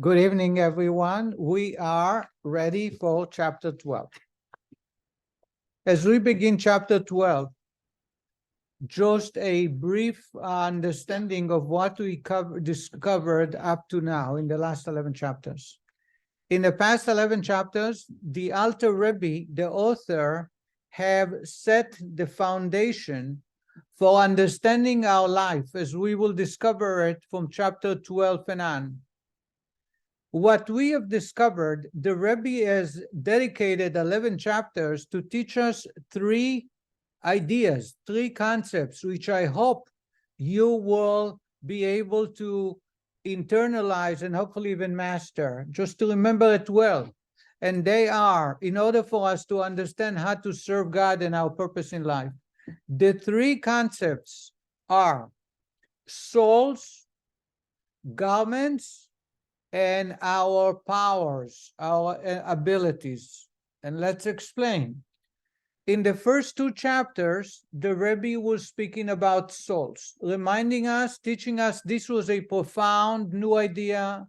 Good evening, everyone. We are ready for chapter 12. As we begin chapter 12, just a brief understanding of what we discovered up to now in the last 11 chapters. In the past 11 chapters, the Alter Rebbe, the author, have set the foundation for understanding our life as we will discover it from chapter 12 and on. What we have discovered, the Rebbe has dedicated 11 chapters to teach us three ideas, three concepts, which I hope you will be able to internalize and hopefully even master, just to remember it well. And they are, in order for us to understand how to serve God and our purpose in life. The three concepts are souls, garments, and our powers, our abilities. And let's explain. In the first two chapters, the Rebbe was speaking about souls, reminding us, teaching us this was a profound new idea.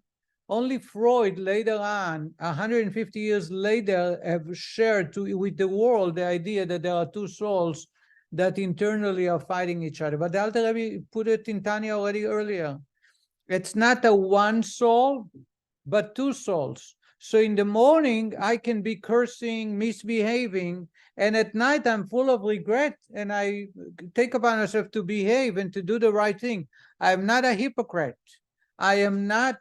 Only Freud later on, 150 years later, have shared with the world the idea that there are two souls that internally are fighting each other. But the Alter Rebbe put it in Tanya already earlier. It's not a one soul, but two souls. So in the morning, I can be cursing, misbehaving, and at night I'm full of regret, and I take upon myself to behave and to do the right thing. I am not a hypocrite. I am not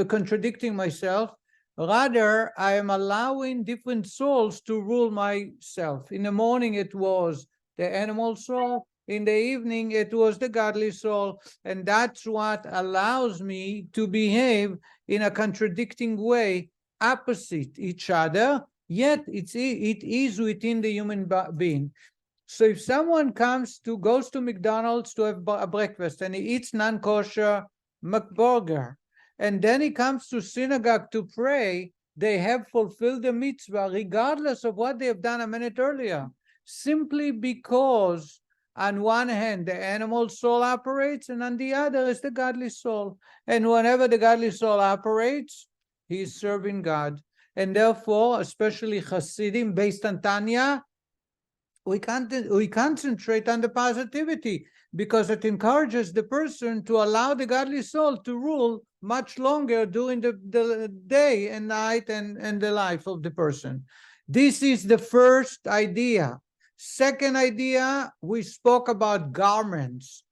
contradicting myself. Rather, I am allowing different souls to rule myself. In the morning, it was the animal soul. In the evening, it was the godly soul. And that's what allows me to behave in a contradicting way, opposite each other, yet it is within the human being. So if someone goes to McDonald's to have a breakfast and he eats non-kosher McBurger, and then he comes to synagogue to pray, they have fulfilled the mitzvah regardless of what they have done a minute earlier, simply because on one hand, the animal soul operates, and on the other is the godly soul. And whenever the godly soul operates, he is serving God. And therefore, especially Hasidim, based on Tanya, we concentrate on the positivity because it encourages the person to allow the godly soul to rule much longer during the day and night and the life of the person. This is the first idea. Second idea, we spoke about garments.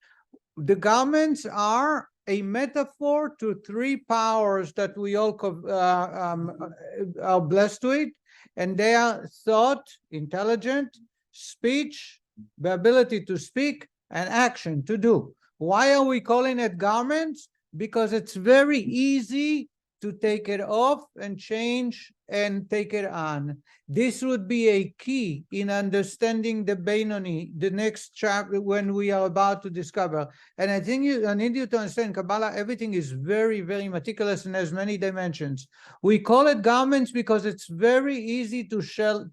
The garments are a metaphor to three powers that we all are blessed with, and they are thought, intelligent, speech, the ability to speak, and action, to do. Why are we calling it garments? Because it's very easy to take it off and change and take it on. This would be a key in understanding the Beinoni, the next chapter when we are about to discover. And I think I need you to understand, Kabbalah, everything is very, very meticulous and has many dimensions. We call it garments because it's very easy to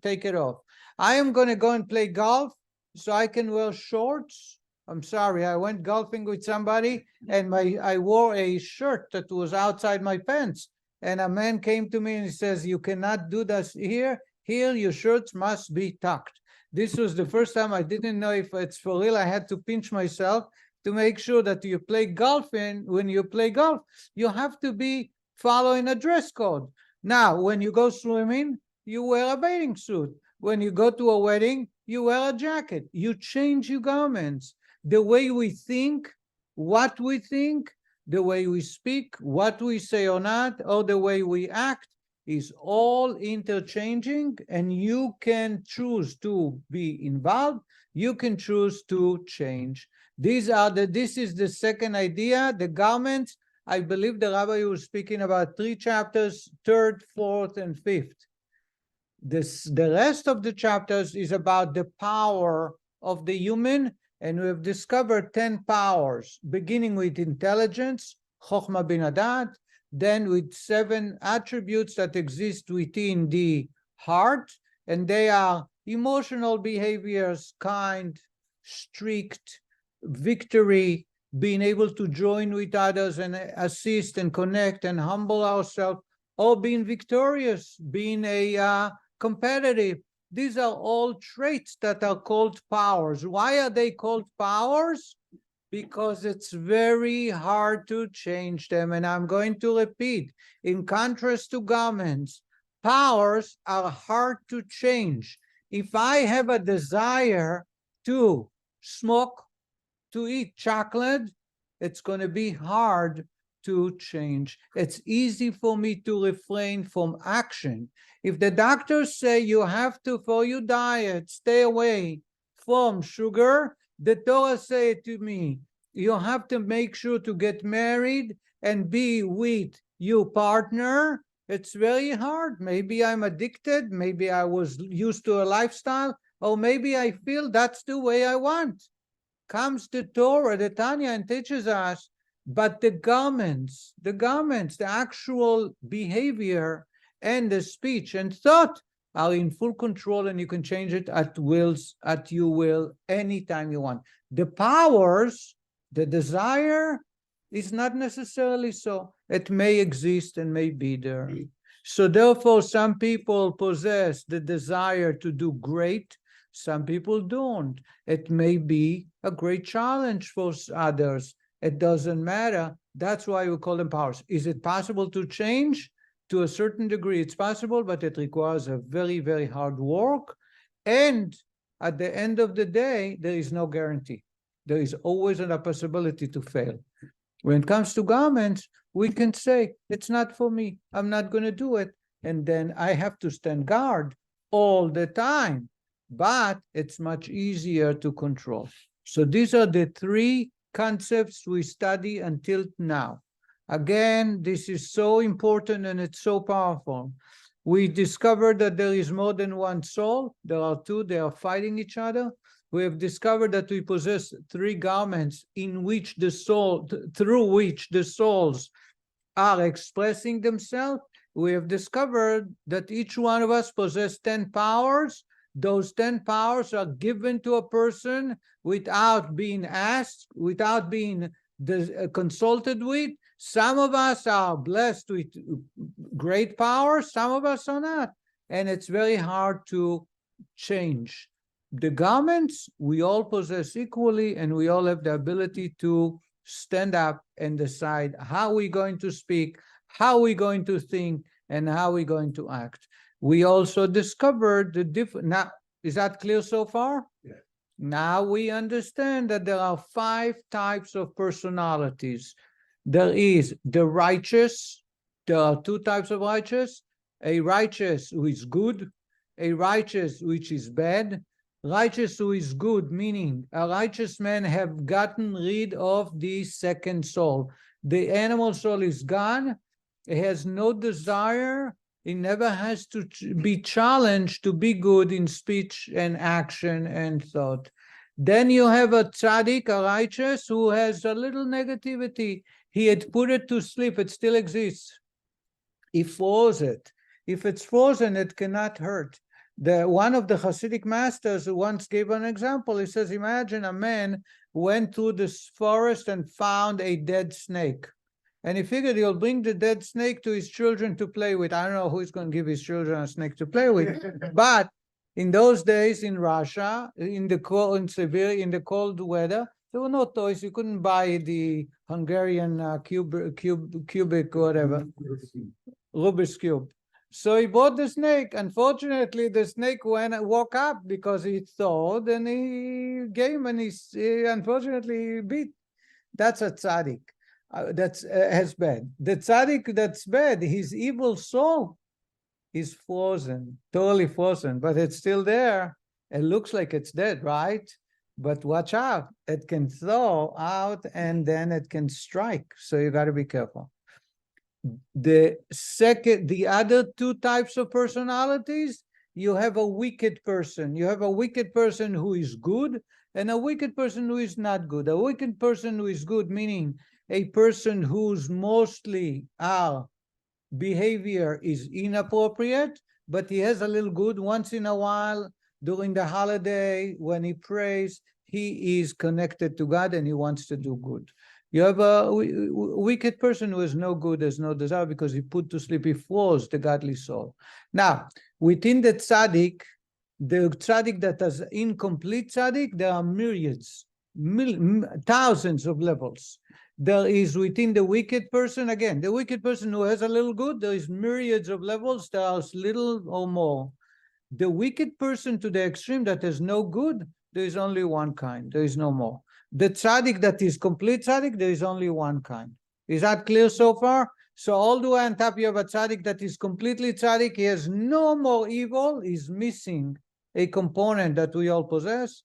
take it off. I am going to go and play golf so I can wear shorts. I'm sorry, I went golfing with somebody and I wore a shirt that was outside my pants. And a man came to me and he says, you cannot do this here. Here, your shirts must be tucked. This was the first time I didn't know if it's for real. I had to pinch myself to make sure that you play golf. And when you play golf, you have to be following a dress code. Now, when you go swimming, you wear a bathing suit. When you go to a wedding, you wear a jacket. You change your garments. The way we think, what we think, the way we speak, what we say or not, or the way we act is all interchanging, and you can choose to be involved. You can choose to change. This is the second idea, the garments. I believe the Rabbi was speaking about three chapters, third, fourth, and fifth. The rest of the chapters is about the power of the human, and we have discovered 10 powers, beginning with intelligence, Chokhmah Bin Adat, then with 7 attributes that exist within the heart, and they are emotional behaviors, kind, strict, victory, being able to join with others and assist and connect and humble ourselves, or being victorious, being a competitive. These are all traits that are called powers. Why are they called powers? Because it's very hard to change them. And I'm going to repeat, in contrast to garments, powers are hard to change. If I have a desire to smoke, to eat chocolate, it's going to be hard to change. It's easy for me to refrain from action. If the doctors say you have to, for your diet, stay away from sugar, the Torah say to me, you have to make sure to get married and be with your partner. It's very hard. Maybe I'm addicted. Maybe I was used to a lifestyle, or maybe I feel that's the way I want. Comes the Torah, the Tanya, and teaches us, but the garments, the actual behavior and the speech and thought are in full control, and you can change it at your will, anytime you want. The powers, the desire is not necessarily so. It may exist and may be there. So therefore, some people possess the desire to do great, some people don't. It may be a great challenge for others. It doesn't matter. That's why we call them powers. Is it possible to change? To a certain degree, it's possible, but it requires a very, very hard work. And at the end of the day, there is no guarantee. There is always a possibility to fail. When it comes to garments, we can say, it's not for me. I'm not going to do it. And then I have to stand guard all the time. But it's much easier to control. So these are the three concepts we study until now. Again, this is so important and it's so powerful. We discovered that there is more than one soul. There are two, they are fighting each other. We have discovered that we possess three garments in which the soul, through which the souls are expressing themselves. We have discovered that each one of us possesses 10 powers. Those 10 powers are given to a person without being asked, without being consulted with. Some of us are blessed with great power, some of us are not. And it's very hard to change. The garments, we all possess equally, and we all have the ability to stand up and decide how we're going to speak, how we're going to think, and how we're going to act. We also discovered the different. Now, is that clear so far? Yeah. Now we understand that there are 5 types of personalities. There is the righteous. There are 2 types of righteous. A righteous who is good, a righteous which is bad. Righteous who is good, meaning a righteous man have gotten rid of the second soul. The animal soul is gone. It has no desire. It never has to be challenged to be good in speech and action and thought. Then you have a tzaddik, a righteous, who has a little negativity. He had put it to sleep. It still exists. He froze it. If it's frozen, it cannot hurt. One of the Hasidic masters once gave an example. He says, imagine a man went through this forest and found a dead snake. And he figured he'll bring the dead snake to his children to play with. I don't know who's going to give his children a snake to play with. But in those days in Russia, in the cold weather, there were no toys. You couldn't buy the Hungarian cubic, whatever, Rubik's Cube. So he bought the snake. Unfortunately, the snake woke up because he thawed, and he came and he unfortunately beat. That's a tzaddik. That's as bad. The tzaddik that's bad, his evil soul is frozen, totally frozen, but it's still there. It looks like it's dead, right? But watch out. It can thaw out and then it can strike. So you got to be careful. The other 2 types of personalities, you have a wicked person. You have a wicked person who is good and a wicked person who is not good. A wicked person who is good, meaning a person whose mostly our behavior is inappropriate, but he has a little good once in a while during the holiday when he prays. he is connected to God and he wants to do good. You have a wicked person who has no good, has no desire, because he put to sleep, he froze the godly soul. Now, within the tzaddik that has incomplete tzaddik, there are myriads, thousands of levels. There is within the wicked person, again, the wicked person who has a little good, there is myriads of levels, there are little or more. The wicked person to the extreme that has no good, there is only one kind, there is no more. The tzaddik that is complete tzaddik, there is only one kind. Is that clear so far? So all the way on top, you have a tzaddik that is completely tzaddik, he has no more evil, he's missing a component that we all possess.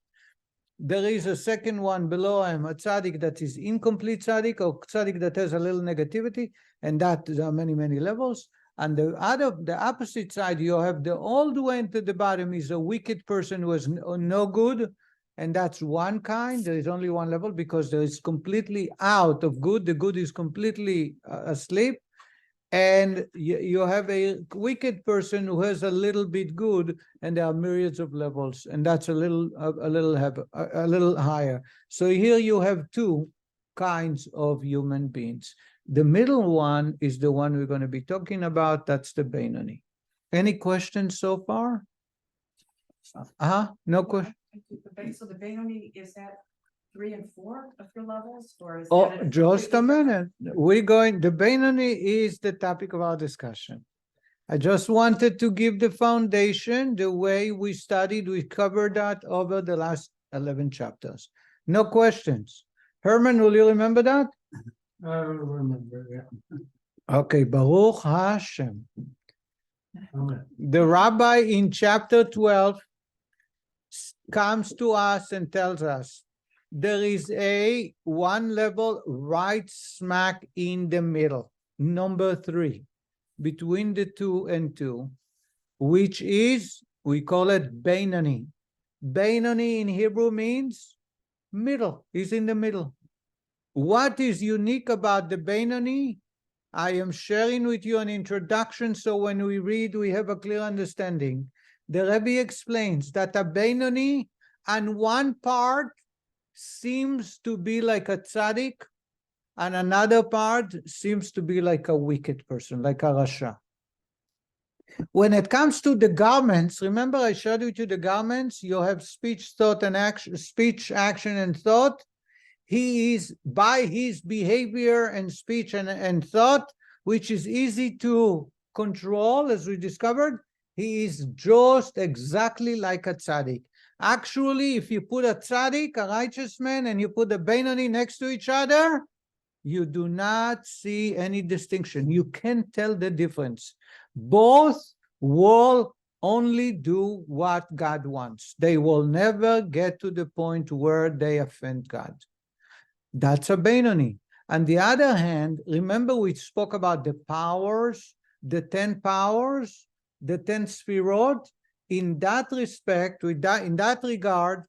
There is a second one below him, a tzaddik that is incomplete tzaddik, or tzaddik that has a little negativity, and that there are many, many levels. And the opposite side, you have all the way into the bottom is a wicked person who has no good, and that's one kind. There is only one level because there is completely out of good. The good is completely asleep. And you have a wicked person who has a little bit good, and there are myriads of levels, and that's a little higher. So here you have two kinds of human beings. The middle one is the one we're going to be talking about. That's the Beinoni. Any questions so far? No question. So the Beinoni, is that 3 and 4 of your levels, or is Oh, that just a minute. The Beinoni is the topic of our discussion. I just wanted to give the foundation, the way we studied, we covered that over the last 11 chapters. No questions. Herman, will you remember that? I remember, yeah. Okay, Baruch Hashem. Amen. The rabbi in chapter 12 comes to us and tells us there is a one level right smack in the middle, number 3, between the 2 and 2, which is, we call it Beinoni. Beinoni in Hebrew means middle, is in the middle. What is unique about the Beinoni? I am sharing with you an introduction, so when we read, we have a clear understanding. The Rebbe explains that a Beinoni, on one part, seems to be like a tzaddik, and another part seems to be like a wicked person, like a rasha. When it comes to the garments, remember I shared with you the garments, you have speech, thought, and action, speech, action, and thought. He is, by his behavior and speech and thought, which is easy to control, as we discovered, he is just exactly like a tzaddik. Actually, if you put a tzaddik, a righteous man, and you put a Beinoni next to each other, you do not see any distinction. You can't tell the difference. Both will only do what God wants. They will never get to the point where they offend God. That's a Beinoni. On the other hand, remember we spoke about the powers, the 10 powers, the 10 sfirot. In that respect, in that regard,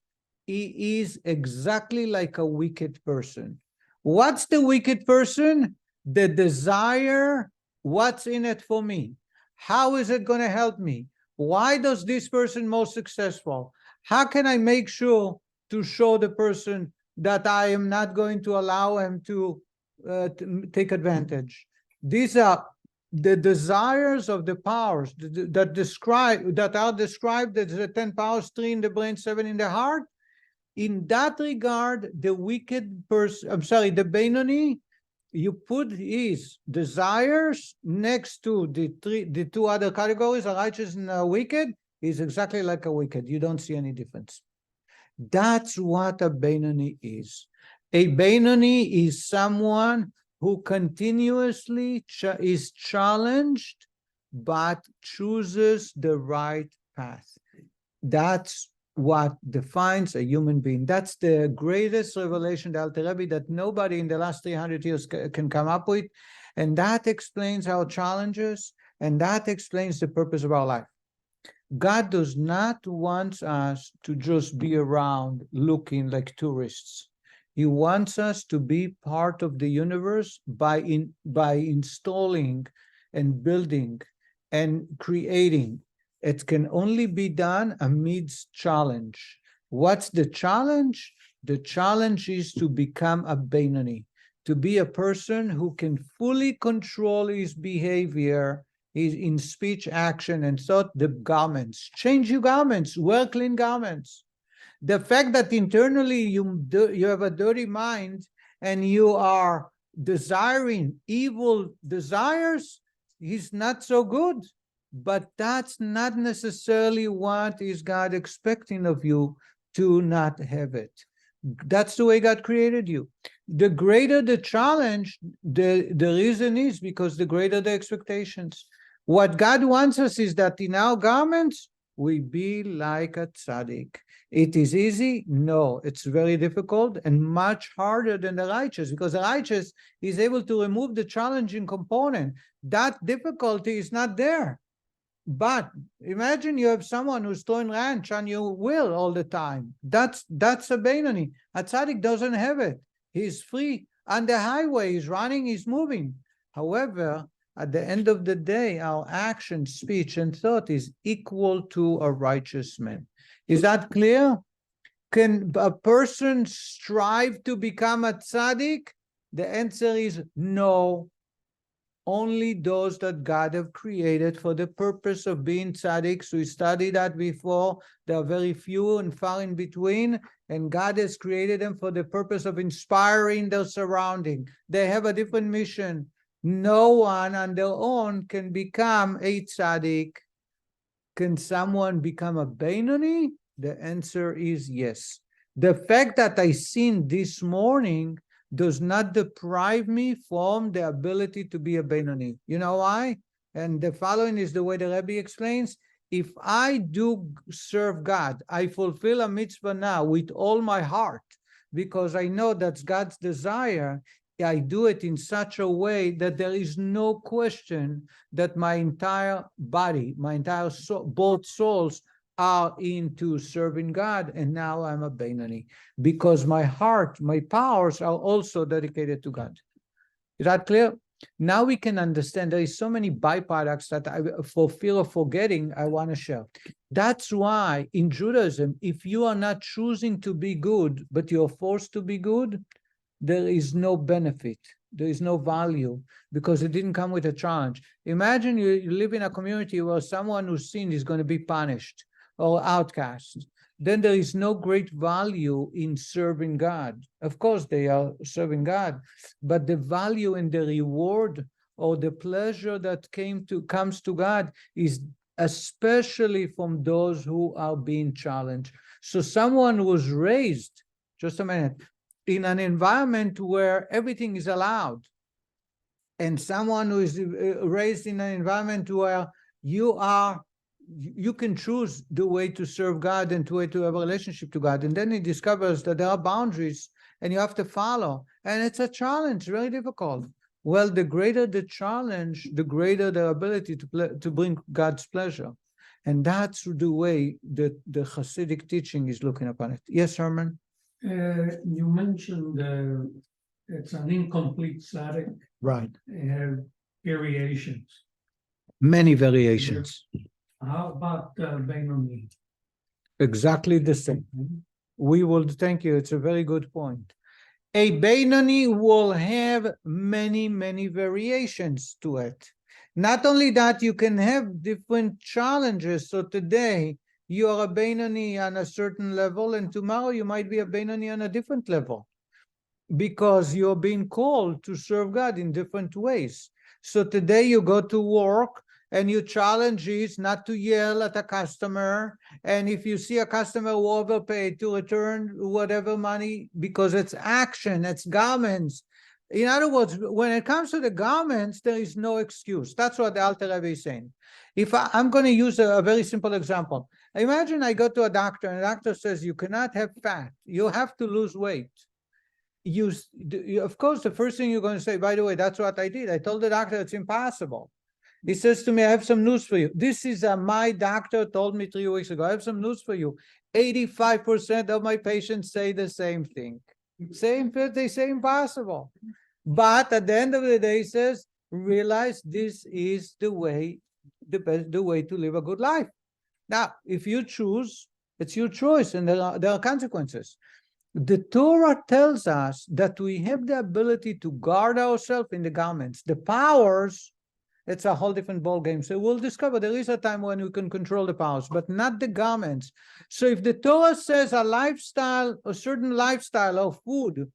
he is exactly like a wicked person. What's the wicked person? The desire, what's in it for me? How is it going to help me? Why does this person most successful? How can I make sure to show the person that I am not going to allow him to take advantage? These are the desires of the powers that are described as the 10 powers, 3 in the brain, 7 in the heart. In that regard, the wicked person, the Beinoni, you put his desires next to the 2 other categories, a righteous and a wicked, is exactly like a wicked. You don't see any difference. That's what a Beinoni is. A Beinoni is someone who continuously is challenged, but chooses the right path. That's what defines a human being. That's the greatest revelation, the Alter Rebbe, that nobody in the last 300 years can come up with. And that explains our challenges, and that explains the purpose of our life. God does not want us to just be around looking like tourists. He wants us to be part of the universe by installing and building and creating. It can only be done amidst challenge. What's the challenge? The challenge is to become a Beinoni, to be a person who can fully control his behavior, in speech, action, and thought. The garments. Change your garments. Wear clean garments. The fact that internally you have a dirty mind and you are desiring evil desires is not so good. But that's not necessarily what is God expecting of you, to not have it. That's the way God created you. The greater the challenge, the reason is because the greater the expectations. What God wants us is that in our garments, we be like a tzaddik. It is easy? No, it's very difficult and much harder than the righteous, because the righteous is able to remove the challenging component. That difficulty is not there. But imagine you have someone who's throwing ranch on your wheel all the time. That's a Beinoni. A tzaddik doesn't have it. He's free on the highway. He's running. He's moving. However, at the end of the day, our action, speech, and thought is equal to a righteous man. Is that clear? Can a person strive to become a tzaddik? The answer is no. Only those that God have created for the purpose of being tzaddiks. We studied that before. There are very few and far in between, and God has created them for the purpose of inspiring their surrounding. They have a different mission. No one on their own can become a tzaddik. Can someone become a Beinoni? The answer is yes. The fact that I sinned this morning does not deprive me from the ability to be a Beinoni. You know why? And the following is the way the Rebbe explains. If I do serve God, I fulfill a mitzvah now with all my heart, because I know that's God's desire. I do it in such a way that there is no question that my entire body, my entire soul, both souls are into serving God, and now I'm a Beinoni, because my heart, my powers are also dedicated to God. Is that clear? Now we can understand there is so many byproducts that for fear of forgetting, I want to share. That's why in Judaism, if you are not choosing to be good, but you're forced to be good, there is no benefit. There is no value, because it didn't come with a challenge. Imagine you live in a community where someone who sinned is going to be punished or outcast. Then there is no great value in serving God. Of course, they are serving God, but the value and the reward or the pleasure that comes to God is especially from those who are being challenged. So someone was raised, just a minute, in an environment where everything is allowed, and someone who is raised in an environment where you can choose the way to serve God and the way to have a relationship to God. And then he discovers that there are boundaries and you have to follow. And it's a challenge, very difficult. Well, the greater the challenge, the greater the ability to bring God's pleasure. And that's the way that the Hasidic teaching is looking upon it. Yes, Herman? You mentioned it's an incomplete tzaddik. Right. It has variations. Many variations. How about Beinoni? Exactly the same. We will, thank you. It's a very good point. A Beinoni will have many, many variations to it. Not only that, you can have different challenges. So today, you are a Beinoni on a certain level, and tomorrow you might be a Beinoni on a different level, because you're being called to serve God in different ways. So today you go to work, and your challenge is not to yell at a customer. And if you see a customer who overpaid, to return whatever money, because it's action, it's garments. In other words, when it comes to the garments, there is no excuse. That's what the Alter Rebbe is saying. If I'm going to use a very simple example. Imagine I go to a doctor, and the doctor says, you cannot have fat. You have to lose weight. Of course, the first thing you're going to say, by the way, that's what I did. I told the doctor it's impossible. He says to me, I have some news for you. This is my doctor told me 3 weeks ago. I have some news for you. 85% of my patients say the same thing. They say impossible. But at the end of the day, he says, realize this is the way to live a good life. Now, if you choose, it's your choice, and there are consequences. The Torah tells us that we have the ability to guard ourselves in the garments. The powers, it's a whole different ball game. So we'll discover there is a time when we can control the powers, but not the garments. So if the Torah says a certain lifestyle of food,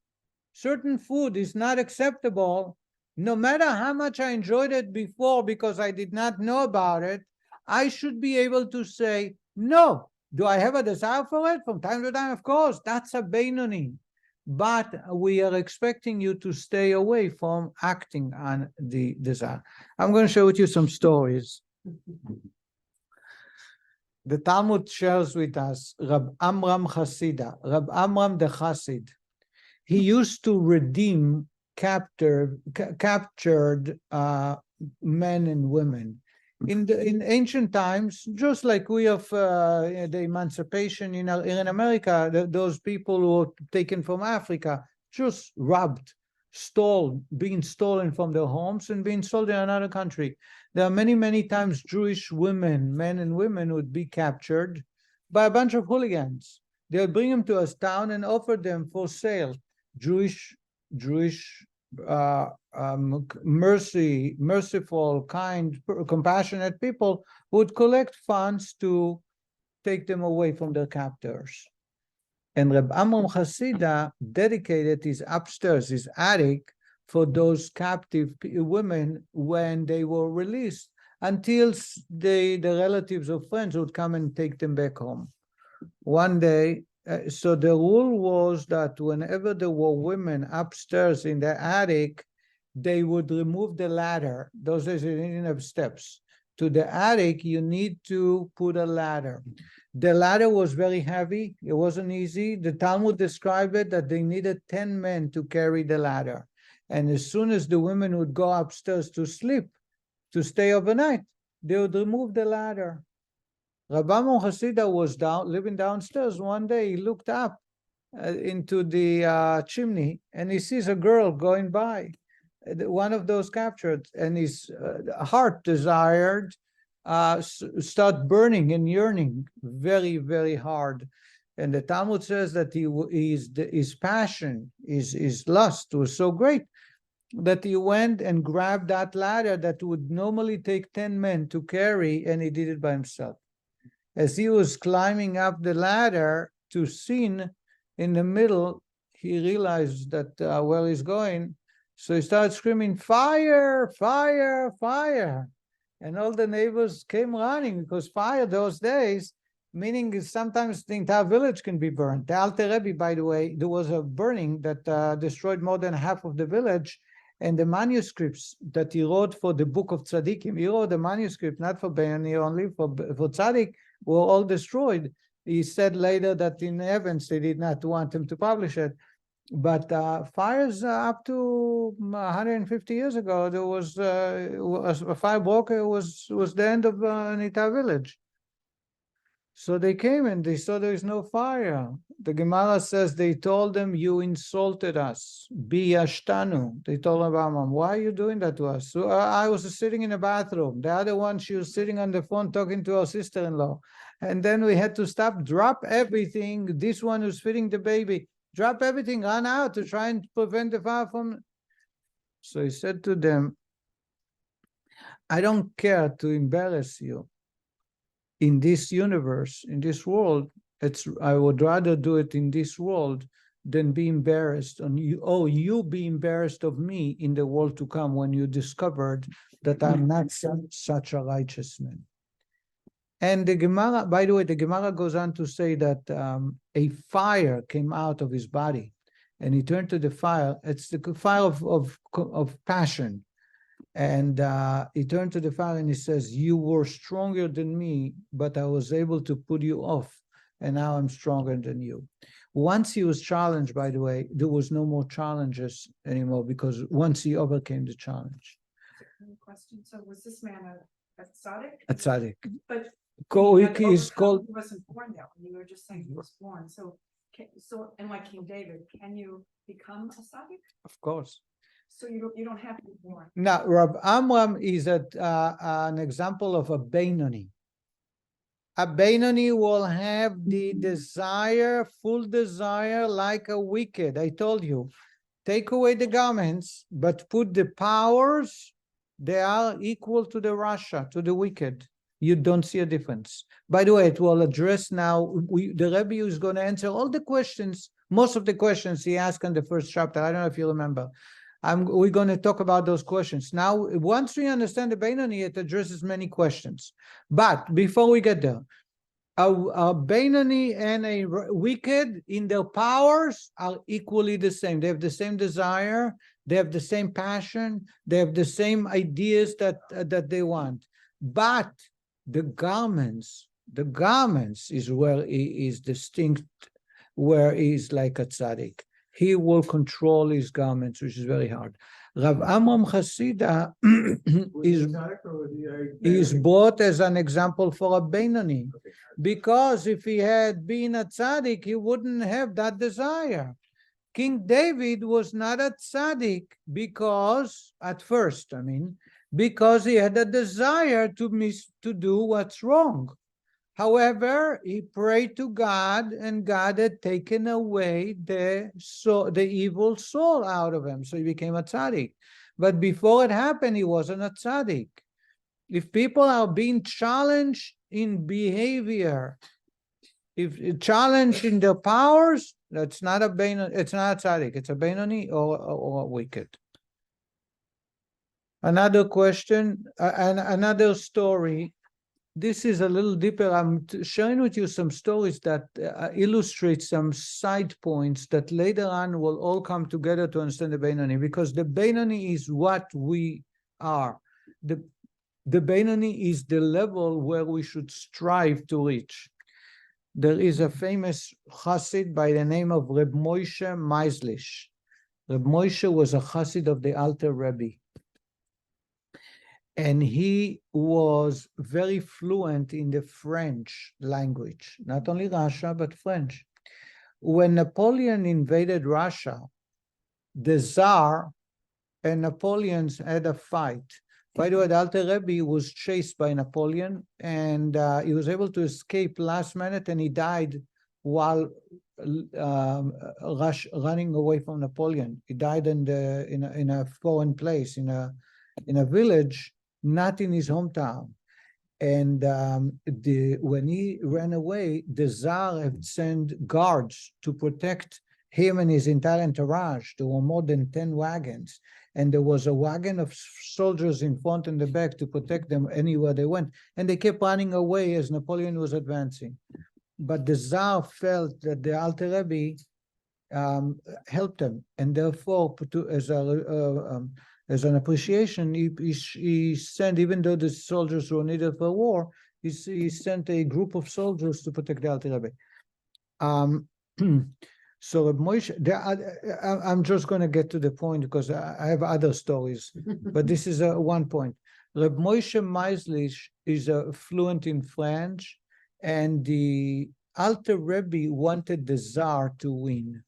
certain food is not acceptable, no matter how much I enjoyed it before because I did not know about it, I should be able to say, no. Do I have a desire for it? From time to time, of course, that's a Beinoni. But we are expecting you to stay away from acting on the desire. I'm going to share with you some stories. The Talmud shares with us Rab Amram Chasida, Rab Amram the Chassid. He used to redeem captured men and women. In ancient times, just like we have the emancipation in America, those people who were taken from Africa, just robbed, being stolen from their homes and being sold in another country. There are many, many times Jewish women, men and women would be captured by a bunch of hooligans. They would bring them to a town and offer them for sale. Jewish merciful, kind, compassionate people would collect funds to take them away from their captors. And Reb Amram Chasida dedicated his upstairs, his attic, for those captive women when they were released, until the relatives or friends would come and take them back home. One day, so the rule was that whenever there were women upstairs in the attic, they would remove the ladder. Those days you didn't have steps. To the attic, you need to put a ladder. The ladder was very heavy. It wasn't easy. The Talmud described it that they needed 10 men to carry the ladder. And as soon as the women would go upstairs to sleep, to stay overnight, they would remove the ladder. Rabbi Chasida was living downstairs. One day he looked up into the chimney and he sees a girl going by, one of those captured, and his heart desired start burning and yearning very, very hard. And the Talmud says that his passion, his lust was so great that he went and grabbed that ladder that would normally take 10 men to carry, and he did it by himself. As he was climbing up the ladder to sin, in the middle, he realized that where he's going. So he started screaming, fire, fire, fire. And all the neighbors came running, because fire those days, meaning sometimes the entire village can be burned. The Alter Rebbe, by the way, there was a burning that destroyed more than half of the village. And the manuscripts that he wrote for the book of Tzaddikim, he wrote the manuscript not for Beinoni only, for Tzaddik, were all destroyed. He said later that in heavens they did not want him to publish it. But fires up to 150 years ago, there was a fire broke. It was the end of an entire village. So they came and they saw there is no fire. The Gemara says they told them, you insulted us. Biyashtanu. They told Abraham, why are you doing that to us? So I was sitting in a bathroom. The other one, she was sitting on the phone talking to her sister-in-law. And then we had to stop, drop everything. This one was feeding the baby. Drop everything, run out to try and prevent the fire from... So he said to them, I don't care to embarrass you. In this universe, in this world, I would rather do it in this world than be embarrassed on you. Oh, you be embarrassed of me in the world to come when you discovered that I'm not such a righteous man. And the Gemara, by the way, the Gemara goes on to say that a fire came out of his body, and he turned to the fire. It's the fire of passion. And he turned to the fire and he says, you were stronger than me, but I was able to put you off, and now I'm stronger than you. Once he was challenged, by the way, there was no more challenges anymore, because once he overcame the challenge. Question. So was this man a tzaddik? A tzaddik. But He is called... He wasn't born that when you were just saying he was born. So and like King David, can you become a tzaddik? Of course. So you don't have to be born. Now, Rab Amram is an example of a Beinoni. A Benoni will have the desire, full desire, like a wicked. I told you, take away the garments, but put the powers, they are equal to the Russia, to the wicked. You don't see a difference. By the way, it will address now, the Rebbe is going to answer all the questions, most of the questions he asked in the first chapter. I don't know if you remember. We're going to talk about those questions. Now, once we understand the Benoni, it addresses many questions. But before we get there, a Benoni and a wicked in their powers are equally the same. They have the same desire, they have the same passion, they have the same ideas that they want. But the garments is where he is distinct, where he is like a tzaddik. He will control his garments, which is very hard. Rav Amram Chasida is brought as an example for a Benoni, because if he had been a tzaddik, he wouldn't have that desire. King David was not a tzaddik because, at first, because he had a desire to do what's wrong. However, he prayed to God, and God had taken away the evil soul out of him, so he became a tzaddik. But before it happened, he wasn't a tzaddik. If people are being challenged in behavior, if challenged in their powers, that's not a Benoni, it's not a tzaddik, it's a Benoni or a wicked. Another question, another story. This is a little deeper. I'm sharing with you some stories that illustrate some side points that later on will all come together to understand the Benoni, because the Benoni is what we are. The Benoni is the level where we should strive to reach. There is a famous chassid by the name of Reb Moshe Meislish. Reb Moshe was a chassid of the Alter Rebbe. And he was very fluent in the French language, not only Russia, but French. When Napoleon invaded Russia, the Tsar and Napoleon had a fight. By the way, the Alter Rebbe was chased by Napoleon, and he was able to escape last minute, and he died while running away from Napoleon. He died in a foreign place, in a village, not in his hometown. And when he ran away, the Tsar had sent guards to protect him and his entire entourage. There were more than 10 wagons, and there was a wagon of soldiers in front and the back to protect them anywhere they went. And they kept running away as Napoleon was advancing. But the Tsar felt that the Alter Rebbe helped them, and therefore, as an appreciation, he sent, even though the soldiers were needed for war, he sent a group of soldiers to protect the Alter Rebbe. So Reb Moshe, I'm just going to get to the point because I have other stories, but this is one point. Reb Moshe Meislish is fluent in French, and the Alter Rebbe wanted the Tsar to win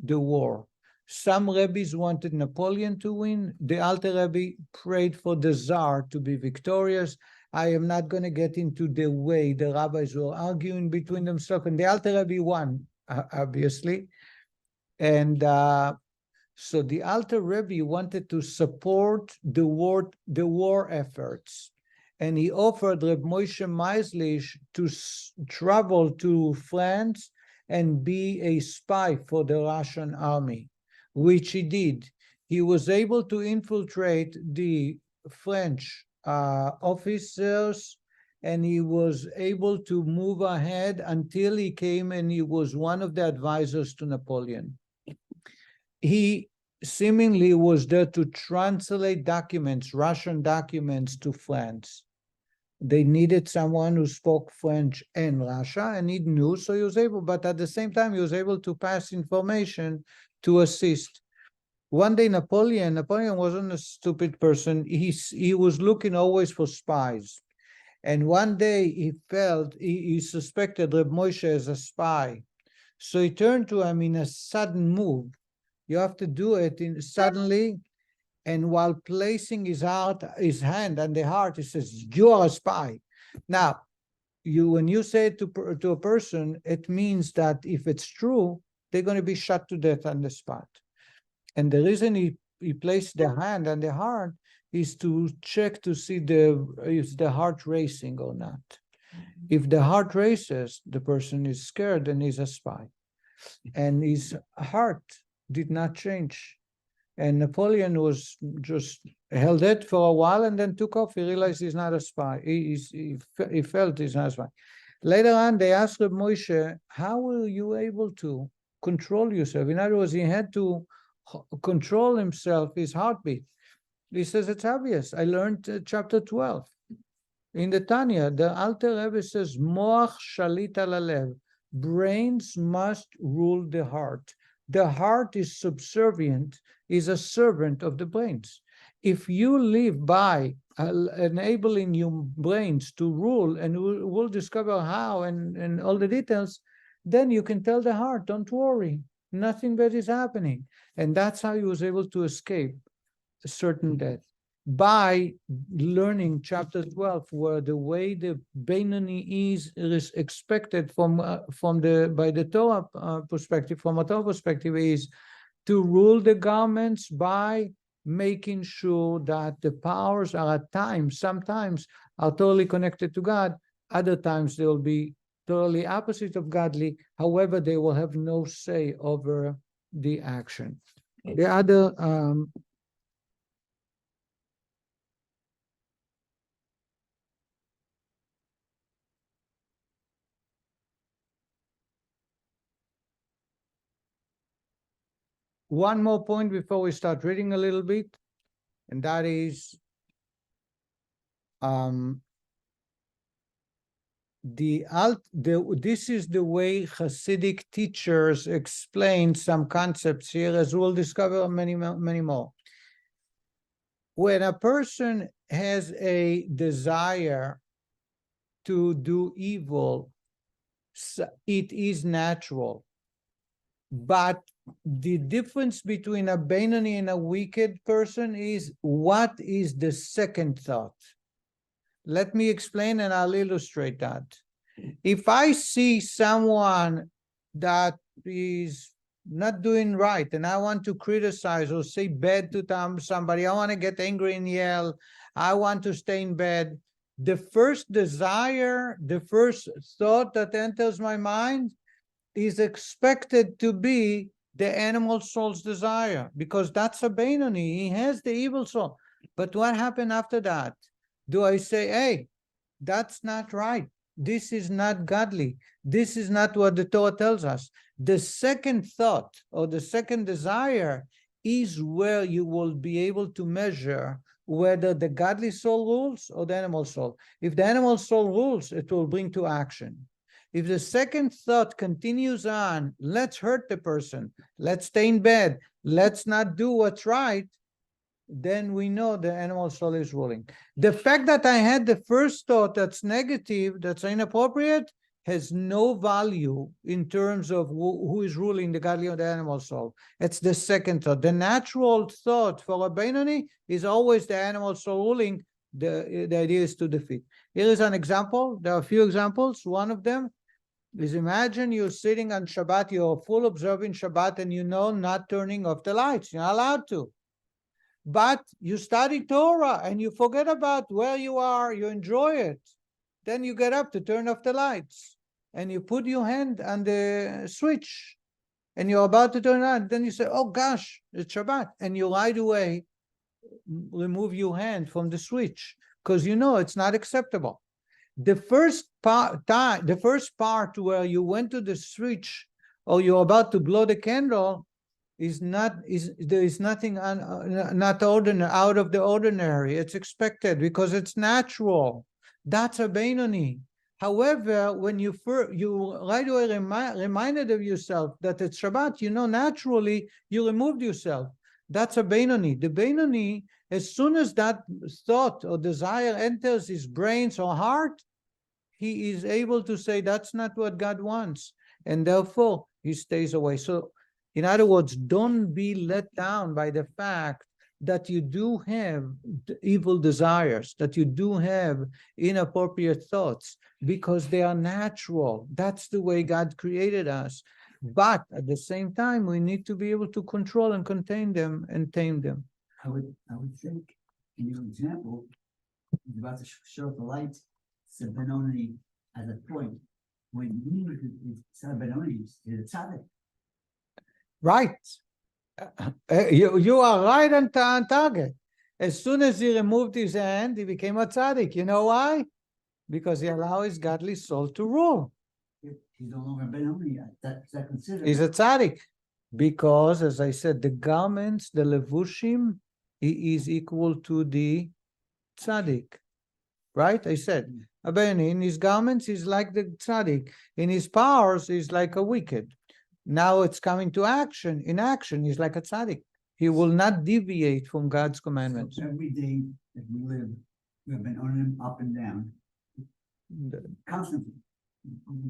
the war. Some rabbis wanted Napoleon to win. The Alter Rebbe prayed for the Tsar to be victorious. I am not going to get into the way the rabbis were arguing between themselves, and the Alter Rebbe won, obviously. And so the Alter Rebbe wanted to support the war efforts, and he offered Reb Moshe Meislish to travel to France and be a spy for the Russian army, which he did. He was able to infiltrate the French officers, and he was able to move ahead until he came and he was one of the advisors to Napoleon. He seemingly was there to translate documents, Russian documents, to France. They needed someone who spoke French and Russia, and he knew, so he was able, but at the same time, he was able to pass information to assist. One day, Napoleon wasn't a stupid person. He was looking always for spies. And one day he suspected Reb Moshe as a spy. So he turned to him in a sudden move. You have to do it suddenly. And while placing his hand on the heart, he says, "You are a spy." Now, when you say it to a person, it means that if it's true, they're going to be shot to death on the spot. And the reason he placed the hand on the heart is to check to see is the heart racing or not. If the heart races, the person is scared and he's a spy. And his heart did not change. And Napoleon was just held it for a while and then took off. He realized he's not a spy. He felt he's not a spy. Later on, they asked Reb Moshe, how were you able to control yourself? In other words, he had to control himself, his heartbeat. He says, it's obvious. I learned chapter 12. In the Tanya, the Alter Rebbe says, Moach shalit al halev. Brains must rule the heart. The heart is subservient, is a servant of the brains. If you live by enabling your brains to rule, and we'll discover how and all the details, then you can tell the heart, don't worry, nothing bad is happening. And that's how he was able to escape a certain death. By learning chapter 12, where the way the Beinoni is expected by the Torah perspective, from a Torah perspective, is to rule the garments by making sure that the powers are at times, sometimes are totally connected to God, other times they will be totally opposite of godly, however, they will have no say over the action. The other one more point before we start reading a little bit, and that is this is the way Hasidic teachers explain some concepts here, as we'll discover many more. When a person has a desire to do evil, it is natural. But the difference between a Beinoni and a wicked person is, what is the second thought? Let me explain and I'll illustrate that. If I see someone that is not doing right and I want to criticize or say bad to somebody, I want to get angry and yell, I want to stay in bed, the first desire, the first thought that enters my mind is expected to be the animal soul's desire, because that's a Beinoni. He has the evil soul. But what happened after that? Do I say, hey, that's not right. This is not godly. This is not what the Torah tells us. The second thought or the second desire is where you will be able to measure whether the godly soul rules or the animal soul. If the animal soul rules, it will bring to action. If the second thought continues on, let's hurt the person, let's stay in bed, let's not do what's right, then we know the animal soul is ruling. The fact that I had the first thought that's negative, that's inappropriate, has no value in terms of who is ruling, the godly or the animal soul. It's the second thought. The natural thought for a Beinoni is always the animal soul ruling. The idea is to defeat. Here is an example. There are a few examples. One of them is, imagine you're sitting on Shabbat, you're full observing Shabbat, and you know not turning off the lights. You're not allowed to. But you study Torah and you forget about where you are, you enjoy it. Then you get up to turn off the lights and you put your hand on the switch and you're about to turn it on. Then you say, oh gosh, it's Shabbat. And you right away remove your hand from the switch because you know it's not acceptable. The first part where you went to the switch or you're about to blow the candle there is nothing not ordinary, out of the ordinary. It's expected because it's natural. That's a Beinoni. However, when you right away reminded of yourself that it's Shabbat, you know naturally you removed yourself. That's a Beinoni. The Beinoni, as soon as that thought or desire enters his brains or heart, he is able to say that's not what God wants, and therefore he stays away. So in other words, don't be let down by the fact that you do have evil desires, that you do have inappropriate thoughts, because they are natural. That's the way God created us. But at the same time, we need to be able to control and contain them and tame them. I would think, in your example, you're about to show the light, Benoni as a point. When you Benoni is a tzaddik. Right. You are right on target. As soon as he removed his hand, he became a tzaddik. You know why? Because he allowed his godly soul to rule. He's no longer Benoni. That's considered. He's a tzaddik. Because, as I said, the garments, the levushim, he is equal to the tzaddik. Right? I said, in his garments, he's like the tzaddik. In his powers, he's like a wicked. Now it's coming to action. In action, he's like a tzaddik. He will not deviate from God's commandments. So every day that we live, we have been on him up and down. Constantly.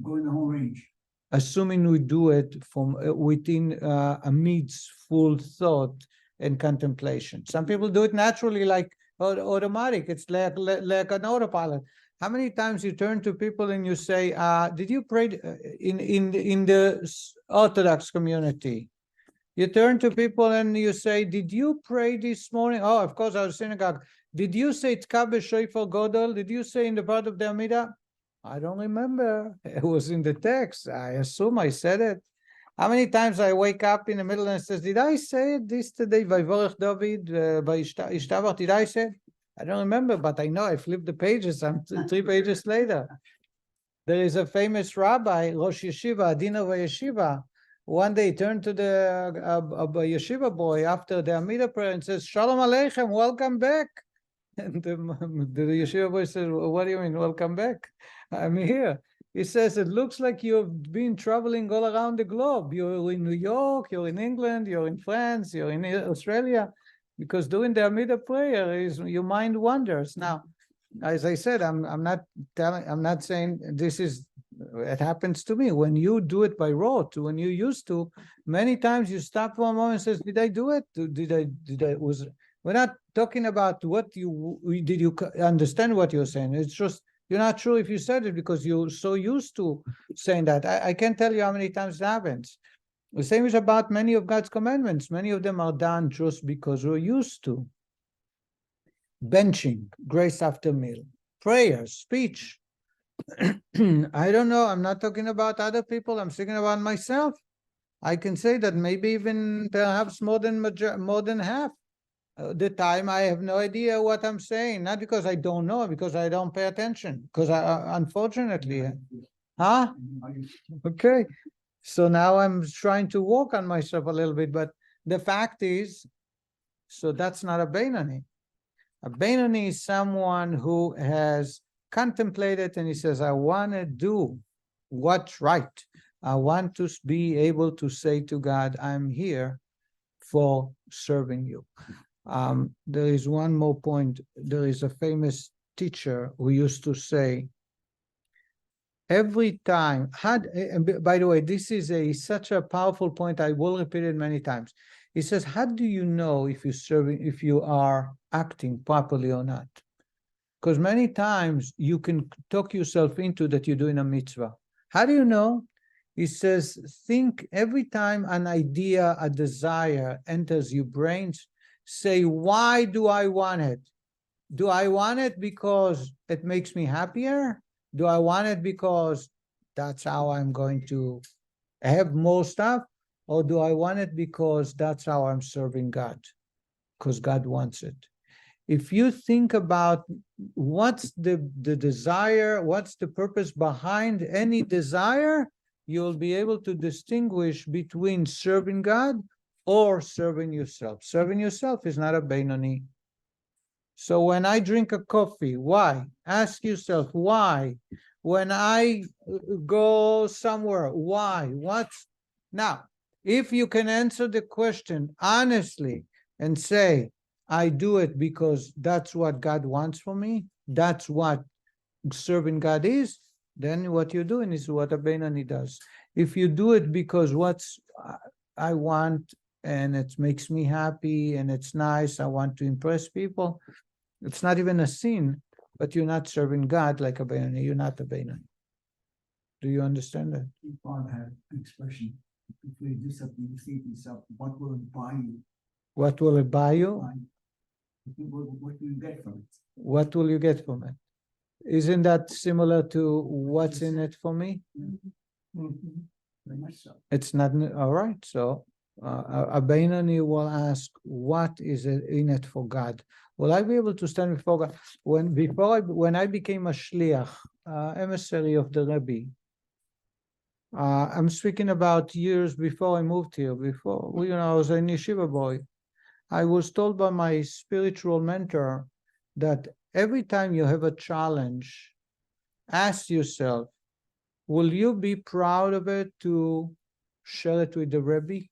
Going the whole range. Assuming we do it from within amidst full thought and contemplation. Some people do it naturally, like automatic. It's like an autopilot. How many times you turn to people and you say, did you pray in the Orthodox community? You turn to people and you say, did you pray this morning? Oh, of course, our synagogue. Did you say Tkab Shofar Godel? Did you say in the part of the Amidah? I don't remember. It was in the text. I assume I said it. How many times I wake up in the middle and says, did I say this today? Vayvorech David, Ishtavar, did I say it? I don't remember, but I know I flipped the pages. I'm 3 pages later. There is a famous rabbi, Rosh Yeshiva, Adin of a Yeshiva. One day he turned to the yeshiva boy after the Amidah prayer and says, Shalom Aleichem, welcome back. And the yeshiva boy says, what do you mean, welcome back? I'm here. He says, it looks like you've been traveling all around the globe. You're in New York, you're in England, you're in France, you're in Australia. Because doing the Amidah prayer is your mind wanders. Now, as I said, I'm not saying this is, it happens to me. When you do it by rote, when you used to, many times you stop for a moment and says, did I do it? We're not talking about did you understand what you're saying? It's just, you're not sure if you said it because you're so used to saying that. I can't tell you how many times it happens. The same is about many of God's commandments. Many of them are done just because we're used to. Benching, grace after meal, prayer, speech. I don't know. I'm not talking about other people. I'm speaking about myself. I can say that maybe even perhaps more than half the time I have no idea what I'm saying. Not because I don't know, because I don't pay attention. Because unfortunately, okay. So now I'm trying to work on myself a little bit, but the fact is, so that's not a Beinoni. A Beinoni is someone who has contemplated and he says, I want to do what's right. I want to be able to say to God, I'm here for serving you. There is one more point. There is a famous teacher who used to say, every time, by the way, this is such a powerful point. I will repeat it many times. He says, how do you know if you are acting properly or not? Because many times you can talk yourself into that you're doing a mitzvah. How do you know? He says, think every time an idea, a desire enters your brains, say, why do I want it? Do I want it because it makes me happier? Do I want it because that's how I'm going to have more stuff? Or do I want it because that's how I'm serving God? Because God wants it. If you think about what's the desire, what's the purpose behind any desire, you'll be able to distinguish between serving God or serving yourself. Serving yourself is not a Beinoni. So when I drink a coffee, why? Ask yourself, why? When I go somewhere, why? What's now? If you can answer the question honestly and say, I do it because that's what God wants for me, that's what serving God is, then what you're doing is what a Beinoni does. If you do it because I want and it makes me happy and it's nice. I want to impress people. It's not even a sin, but you're not serving God like a Benoni. You're not a Benoni. Do you understand that? Bob had an expression, if you do something, you say to yourself, what will it buy you? What will it buy you? What do you get from it? What will you get from it? Isn't that similar to what's in it for me? Very much so. It's not, all right. So a Benoni will ask, what is it in it for God? Will I be able to stand before God? When I became a shliach, emissary of the Rebbe, I'm speaking about years before I moved here, before, I was a yeshiva boy. I was told by my spiritual mentor that every time you have a challenge, ask yourself, will you be proud of it to share it with the Rebbe?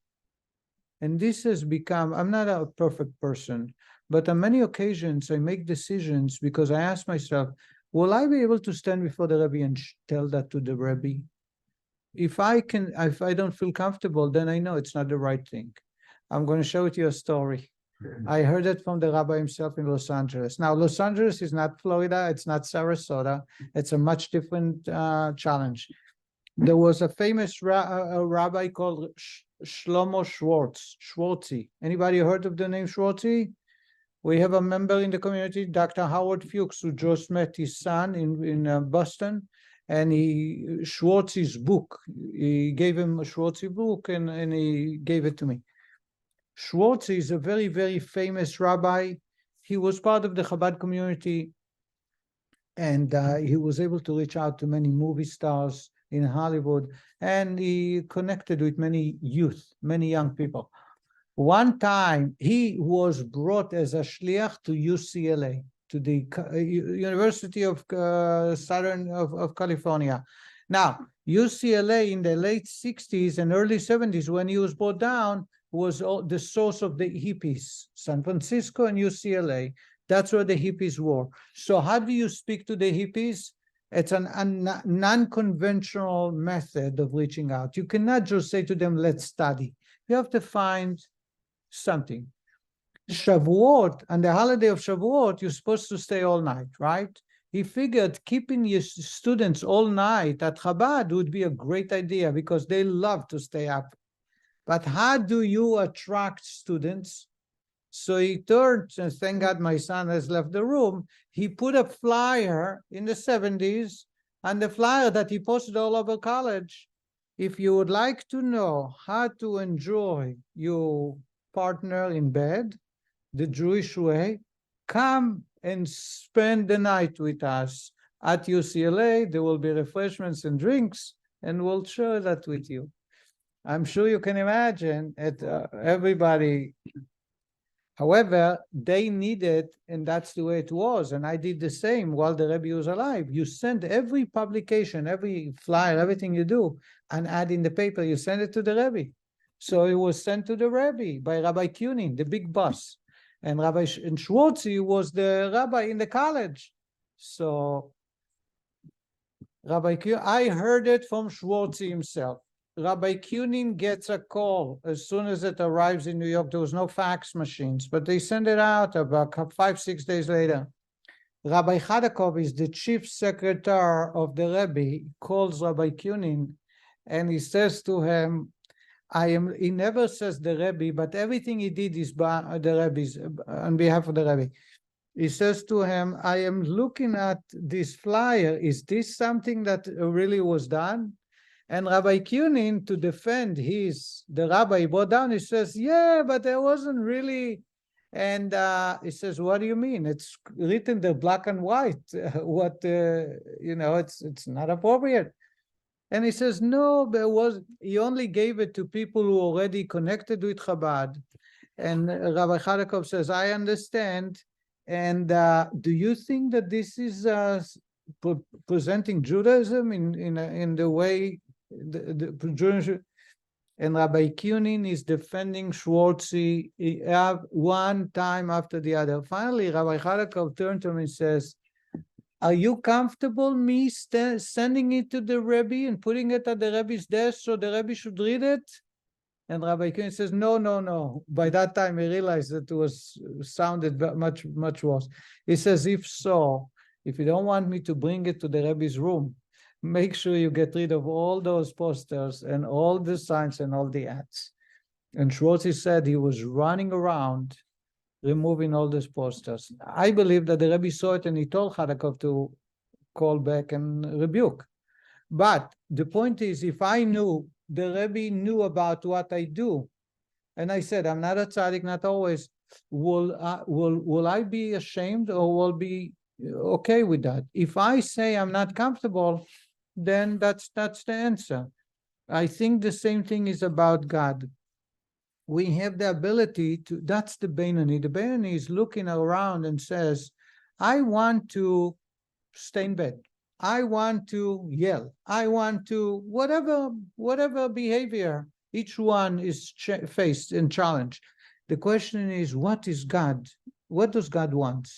And this has become, I'm not a perfect person, but on many occasions I make decisions because I ask myself, will I be able to stand before the Rebbe and tell that to the Rebbe? If I don't feel comfortable, then I know it's not the right thing. I'm going to share with you a story. I heard it from the rabbi himself in Los Angeles. Now, Los Angeles is not Florida. It's not Sarasota. It's a much different challenge. There was a famous rabbi called Shlomo Schwartzy. Anybody heard of the name Schwartzy? We have a member in the community, Dr. Howard Fuchs, who just met his son in Boston. And Schwartzy's book, he gave him a Schwartzy book and he gave it to me. Schwartzy is a very, very famous rabbi. He was part of the Chabad community, and he was able to reach out to many movie stars in Hollywood, and he connected with many youth, many young people. One time, he was brought as a shliach to UCLA, to the University of of California. Now, UCLA in the late 60s and early 70s, when he was brought down, was the source of the hippies, San Francisco and UCLA. That's where the hippies were. So how do you speak to the hippies? It's a non-conventional method of reaching out. You cannot just say to them, let's study. You have to find something. Shavuot, on the holiday of Shavuot, you're supposed to stay all night, right? He figured keeping your students all night at Chabad would be a great idea because they love to stay up. But how do you attract students? So he turned, and thank God my son has left the room, he put a flyer in the 70s, and the flyer that he posted all over college. If you would like to know how to enjoy your partner in bed, the Jewish way, come and spend the night with us at UCLA. There will be refreshments and drinks, and we'll share that with you. I'm sure you can imagine everybody. However, they needed, and that's the way it was, and I did the same while the Rebbe was alive. You send every publication, every flyer, everything you do, and add in the paper, you send it to the Rebbe. So it was sent to the Rebbe by Rabbi Kunin, the big boss. And Rabbi Schwartzy was the rabbi in the college. So Rabbi Kunin, I heard it from Schwartzy himself. Rabbi Kunin gets a call as soon as it arrives in New York. There was no fax machines, but they send it out about 5-6 days later. Rabbi Chadakov is the chief secretary of the Rebbe. He calls Rabbi Kunin and he says to him, he never says the Rebbe, but everything he did is by the Rebbe's, on behalf of the Rebbe. He says to him, I am looking at this flyer. Is this something that really was done? And Rabbi Kunin, to defend the rabbi he brought down, he says, yeah, but there wasn't really. And he says, what do you mean? It's written there black and white. It's not appropriate. And he says, no, he only gave it to people who already connected with Chabad. And Rabbi Chadakov says, I understand. And do you think that this is presenting Judaism in the way the Jewish? And Rabbi Kunin is defending Schwartzy one time after the other. Finally, Rabbi Chadakov turned to him and says, are you comfortable me sending it to the Rebbe and putting it at the Rebbe's desk so the Rebbe should read it? And Rabbi Chaim says, no, no, no. By that time, he realized that it was sounded much, much worse. He says, if so, if you don't want me to bring it to the Rebbe's room, make sure you get rid of all those posters and all the signs and all the ads. And Schwartzy said he was running around removing all these posters. I believe that the Rebbe saw it and he told Hadakov to call back and rebuke. But the point is, if I knew, the Rebbe knew about what I do, and I said, I'm not a tzaddik, not always, will I be ashamed or will be okay with that? If I say I'm not comfortable, then that's the answer. I think the same thing is about God. We have the ability to, that's the Beinoni. The Beinoni is looking around and says, I want to stay in bed. I want to yell. I want to, whatever behavior each one is faced and challenged. The question is, what is God? What does God want?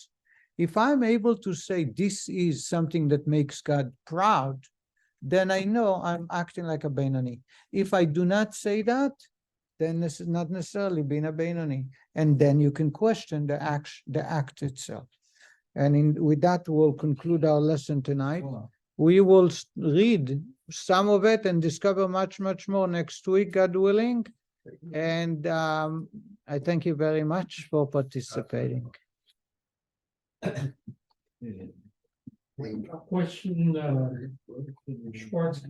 If I'm able to say this is something that makes God proud, then I know I'm acting like a Beinoni. If I do not say that, then this is not necessarily being a Beinoni. And then you can question the act itself. And with that, we'll conclude our lesson tonight. We will read some of it and discover much, much more next week, God willing. And I thank you very much for participating. Question, Schwartz.